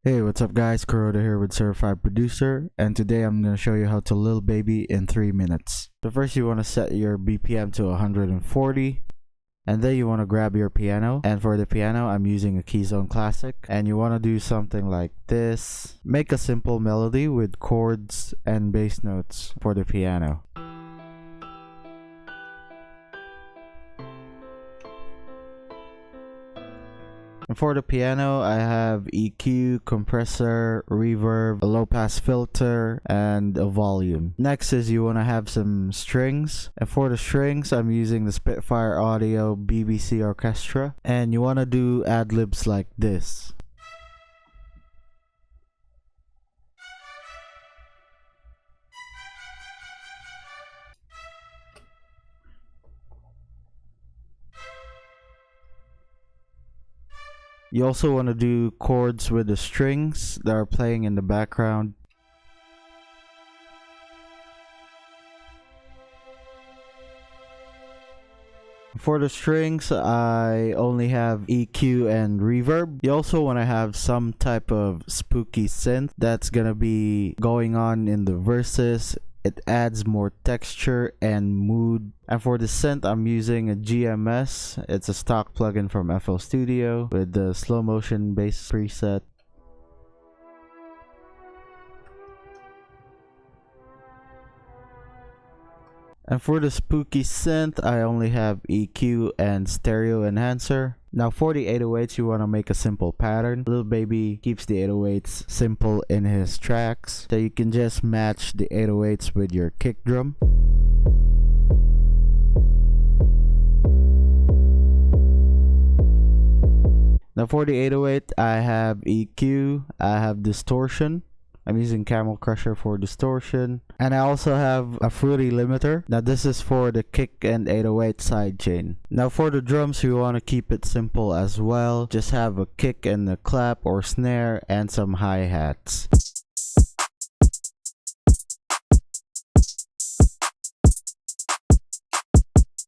Hey, what's up guys, Kuroda here with Certified Producer, and today I'm going to show you how to Lil Baby in 3 minutes. So first you want to set your BPM to 140, and then you want to grab your piano, and for the piano I'm using a Keyzone Classic, and you want to do something like this. Make a simple melody with chords and bass notes for the piano. And for the piano, I have EQ, compressor, reverb, a low pass filter, and a volume. Next is you want to have some strings. And for the strings, I'm using the Spitfire Audio BBC Orchestra. And you want to do ad-libs like this. You also want to do chords with the strings that are playing in the background. For the strings, I only have EQ and reverb. You also want to have some type of spooky synth that's gonna be going on in the verses. It adds more texture and mood. And for the synth, I'm using a GMS. It's a stock plugin from FL Studio with the slow motion bass preset. And for the spooky synth, I only have EQ and stereo enhancer. Now for the 808s, you want to make a simple pattern. Lil Baby keeps the 808s simple in his tracks, so you can just match the 808s with your kick drum. Now for the 808, I have EQ, I have distortion. I'm using Camel Crusher for distortion, and I also have a fruity limiter. Now this is for the kick and 808 sidechain. Now for the drums, you want to keep it simple as well. Just have a kick and a clap or snare and some hi-hats.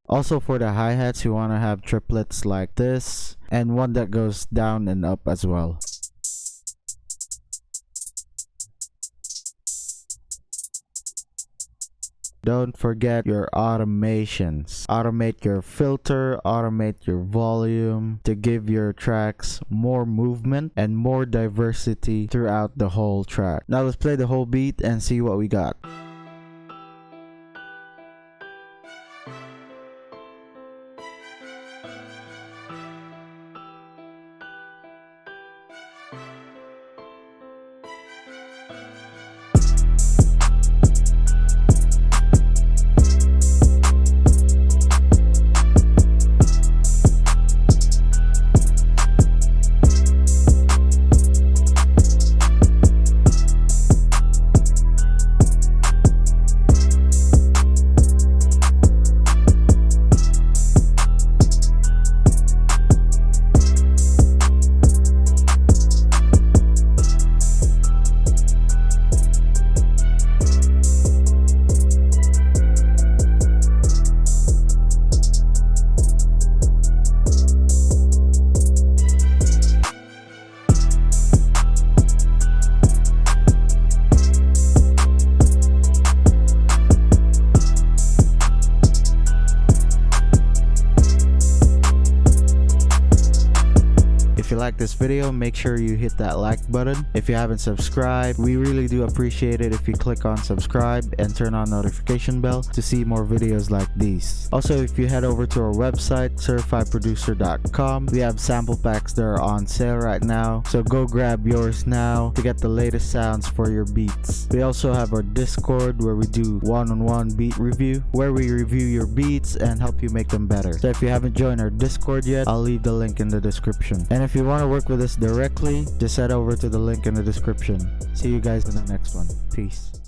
Also for the hi-hats, you want to have triplets like this, and one that goes down and up as well. Don't forget your automations. Automate your filter, automate your volume to give your tracks more movement and more diversity throughout the whole track. Now let's play the whole beat and see what we got. If you like this video, make sure you hit that like button. If you haven't subscribed, we really do appreciate it if you click on subscribe and turn on notification bell to see more videos like these. Also, if you head over to our website, certifiedproducer.com, we have sample packs that are on sale right now, so go grab yours now to get the latest sounds for your beats. We also have our Discord where we do one-on-one beat review, where we review your beats and help you make them better. So if you haven't joined our Discord yet, I'll leave the link in the description. And if you want to work with us directly, just head over to the link in the description. See you guys in the next one. Peace.